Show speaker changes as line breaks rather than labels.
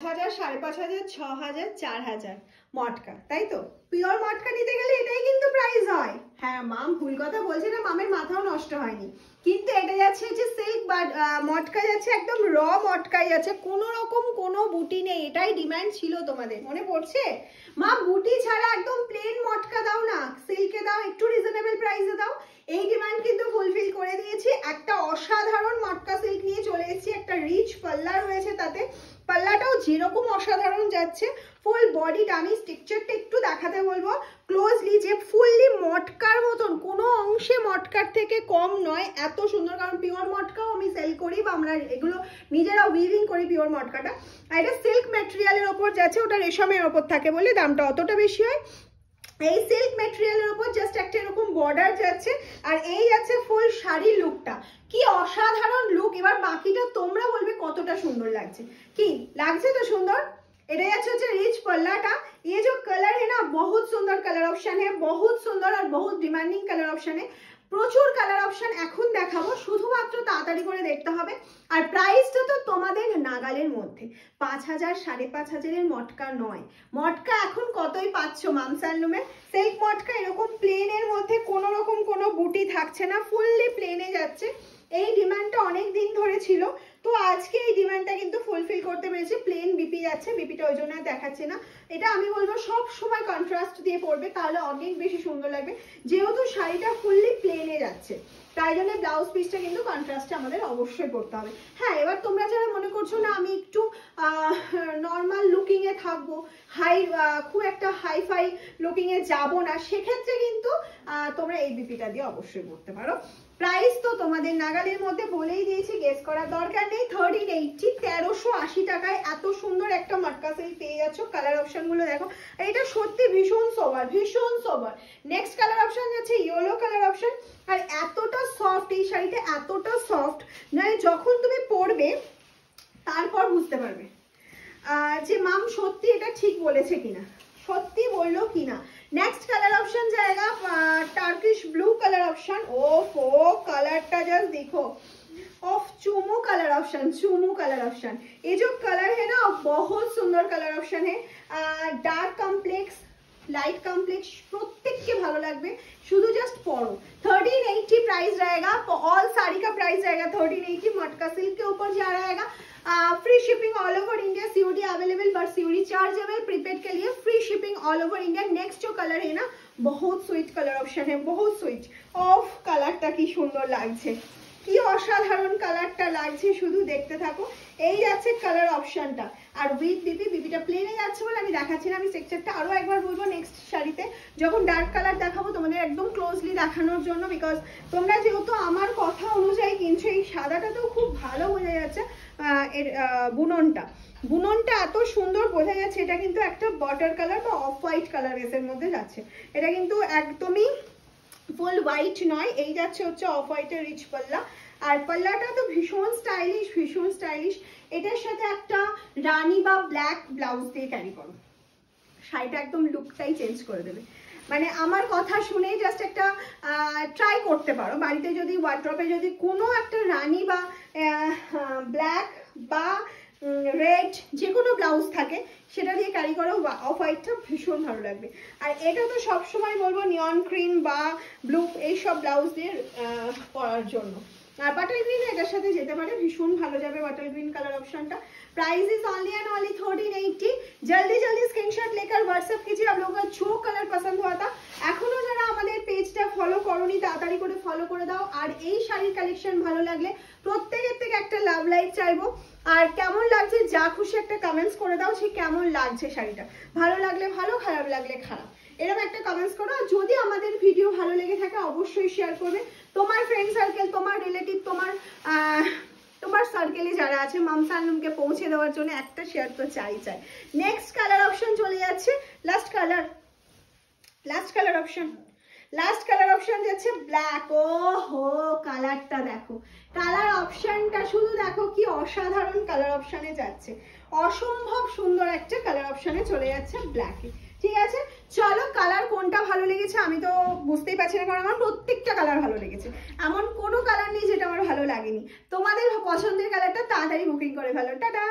5,000, 5,500, 6,000, 4,000 মটকা, তাই তো? পিওর মটকা নিতে গেলে এটাই কিন্তু প্রাইস হয়। হ্যাঁ মাম ভুল কথা বলছে না, মামের মাথাও নষ্ট হয়নি, কিন্তু এটা যাচ্ছে হচ্ছে সিল্ক বা মটকা যাচ্ছে একদম র মটকাই যাচ্ছে, কোনো রকম কোনো বুটি নেই। এটাই ডিমান্ড ছিল তোমাদের, মনে পড়ছে? মা বুটি ছাড়া একদম প্লেন মটকা দাও না, সিল্কে দাও, একটু রিজনেবল প্রাইসে দাও। এই ডিমান্ড কিন্তু ফুলফিল করে দিয়েছি। একটা অসাধারণ মটকা সিল্ক নিয়ে চলে এসেছি, একটা রিচ পাল্লা রয়েছে, তাতে পাল্লাটাও যেরকম অসাধারণ যাচ্ছে। ফুল বডিটা আমি স্ট্রাকচারটা একটু দেখাতে বলবো ক্লোজলি, যে ফুললি মটকার মতন, কোনো অংশে মটকার থেকে কম নয়, এত সুন্দর। কারণ পিওর মটকাও আমি সেল করি বা আমরা এগুলো নিজেরা উইভিং করি পিওর মটকাটা। আর এটা সিল্ক ম্যাটেরিয়ালের ওপর যাচ্ছে, ওটা রেশমের ওপর থাকে বলে দামটা অতটা বেশি হয়। এই সিল্ক ম্যাটেরিয়ালের উপর জাস্ট একটা এরকম বর্ডার যাচ্ছে, আর এই যাচ্ছে ফুল শাড়ির লুকটা। কি অসাধারণ লুক! এবার বাকিটা তোমরা বলবে কতটা সুন্দর লাগছে। কি লাগছে তো সুন্দর? এটা যাচ্ছে रिच पल्लाटा। ये जो कलर है ना, बहुत सुंदर कलर ऑप्शन है, बहुत सुंदर और बहुत डिमांडिंग कलर ऑप्शन है। প্রচুর কালার অপশন এখন দেখাবো, শুধুমাত্র তাড়াতাড়ি করে দেখতে হবে। আর প্রাইসটা তো তোমাদের নাগালের মধ্যে, 5,000, 5,500 এর মটকা নয়। মটকা এখন কতই পাচ্ছ মামস হ্যান্ডলুমে, সিল্ক মটকা এরকম প্লেনের মধ্যে কোনো রকম কোনো বুটি থাকছে না, ফুললি প্লেনে যাচ্ছে। এই ডিমান্ডটা অনেক দিন ধরে ছিল, তো আজকে এই ডিমান্ডটা কিন্তু ফুলফিল করতে পেরেছি। প্লেন বিপি যাচ্ছে, বিপিটা ওই জন্য দেখাচ্ছে না। এটা আমি বলবো সব সময় কন্ট্রাস্ট দিয়ে পরবে, তাহলে অনেক বেশি সুন্দর লাগবে। যেহেতু শাড়িটা ফুললি প্লেনে যাচ্ছে, তাই জন্য ব্লাউজ পিসটা কিন্তু কন্ট্রাস্টে আমাদের অবশ্যই পরতে হবে। হ্যাঁ, এবার তোমরা যারা মনে করছো না আমি একটু নর্মাল লুকিং এ থাকবো, খুব একটা হাইফাই লুকিং এ যাবো না, সেক্ষেত্রে কিন্তু তোমরা এই বিপিটা দিয়ে অবশ্যই পরতে পারো। প্রাইস তো তোমাদের নাগালের মধ্যে বলেই দিয়েছি, গেস করার দরকার নেই। 1380, 1380 টাকায় এত সুন্দর একটা মটকা সিল্ক পেয়ে যাচ্ছ। কালার অপশন গুলো দেখো, এটা সত্যি ভীষণ সোবার, ভীষণ সোবার। নেক্সট কালার অপশন যাচ্ছে ইয়েলো কালার অপশন। আর এতটা সফট এই শাড়িটা, এতটা সফট, মানে যখন তুমি পরবে তারপর বুঝতে পারবে যে মাম সত্যি এটা ঠিক বলেছে কিনা, সত্যি বললো কিনা। नेक्स्ट कलर ऑप्शन जाएगा टर्किश ब्लू कलर ऑप्शन। ओफो कलरটা জাস্ট देखो, ऑफ चूमू कलर ऑप्शन, चूमू कलर ऑप्शन। ये जो कलर है ना बहुत सुंदर कलर ऑप्शन है। डार्क कॉम्प्लेक्स, लाइट कॉम्प्लेक्स प्रत्येक के ভালো লাগবে, শুধু জাস্ট পরো। 1380 प्राइस रहेगा, ऑल साड़ी का प्राइस रहेगा 1380। मटका सिल्क के ऊपर जा रहेगा। Free shipping all over India, COD available but COD chargeable. Prepaid के लिए free shipping all over India. Next जो कलर है ना, बहुत स्वीट कलर ऑप्शन है, बहुत स्वीट। ऑफ कलरটা কি সুন্দর লাগছে, কি অসাধারণ কালারটা লাগছে, শুধু দেখতে থাকো। এই যাচ্ছে কালার অপশনটা, আর উইথ বিপি, বিপিটা প্লেনে যাচ্ছে বলে আমি দেখাচ্ছি না। আমি স্ট্রাকচারটা আরো একবার বলবো নেক্সট শাড়িতে, যখন ডার্ক কালার দেখাবো তোমাদের একদম ক্লোজলি দেখানোর জন্য, বিকজ তোমরা যেহেতু আমার কথা অনুযায়ী কিনছো। এই সাদাটাতেও খুব ভালো বোঝা যাচ্ছে এর বুননটা এত সুন্দর বোঝা যাচ্ছে। এটা কিন্তু একটা বাটার কালার বা অফ হোয়াইট কালার বেসের মধ্যে যাচ্ছে, এটা কিন্তু একদমই ফুল হোয়াইট নয়। এই যাচ্ছে হচ্ছে অফ হোয়াইটের রিচ পাল্লা, আর পাল্লাটা তো ভীষণ স্টাইলিশ, ভীষণ স্টাইলিশ। এটার সাথে একটা রানী বা ব্ল্যাক ব্লাউজ দিয়ে ক্যারি করো, শাড়িটা একদম লুকটাই চেঞ্জ করে দেবে। মানে আমার কথা শুনে জাস্ট একটা ট্রাই করতে পারো বাড়িতে, যদি ওয়ার্ড্রপে যদি কোনো একটা রানী বা ব্ল্যাক বা রেড যে কোনো ব্লাউজ থাকে, সেটা দিয়ে ক্যারি করো, অফ হোয়াইটটা ভীষণ ভালো লাগবে। আর এটা তো সবসময় বলবো নিয়ন ক্রিম বা ব্লু এইসব ব্লাউজ দিয়ে পরার জন্য। আর বাটার গ্রিন এটার সাথে যেতে পারে, ভীষণ ভালো যাবে বাটার গ্রিন কালার অপশনটা। Price is only and only 1380। जल्दी जल्दी स्क्रीनशॉट लेकर व्हाट्सएप कीजिए आप लोगों को जो कलर पसंद हुआ था। এখনো যারা আমাদের পেজটা ফলো করোনি তাড়াতাড়ি করে ফলো করে দাও। আর এই শাড়ির কালেকশন ভালো লাগলে প্রত্যেকের থেকে একটা লাভ লাইক চাইবো, আর কেমন লাগছে যা খুশি একটা কমেন্টস করে দাও, যে কেমন লাগছে শাড়িটা। ভালো লাগলে ভালো, খারাপ লাগলে খারাপ, এরকম একটা কমেন্টস করো। আর যদি আমাদের ভিডিও ভালো লেগে থাকে অবশ্যই শেয়ার করবে তোমার ফ্রেন্ড সার্কেল, তোমার রিলেটিভ, তোমার সার্কেলে যারা আছে মামস হ্যান্ডলুমকে পৌঁছে দেওয়ার জন্য একটা শেয়ার তো চাই। নেক্সট কালার অপশন চলে যাচ্ছে, লাস্ট কালার অপশন যাচ্ছে ব্ল্যাক। ও হো কালারটা দেখো, কালার অপশনটা শুধু দেখো কি অসাধারণ কালার অপশনে যাচ্ছে, অসম্ভব সুন্দর একটা কালার অপশনে চলে যাচ্ছে ব্ল্যাকে। ঠিক আছে, চলো কালার কোনটা ভালো লেগেছে আমি তো বুঝতেই পারছি না, কারণ আমার প্রত্যেকটা কালার ভালো লেগেছে। এমন কোনো কালার নেই যেটা আমার ভালো লাগেনি। তোমাদের পছন্দের কালারটা তাড়াতাড়ি বুকিং করে ফেলো। টাটা।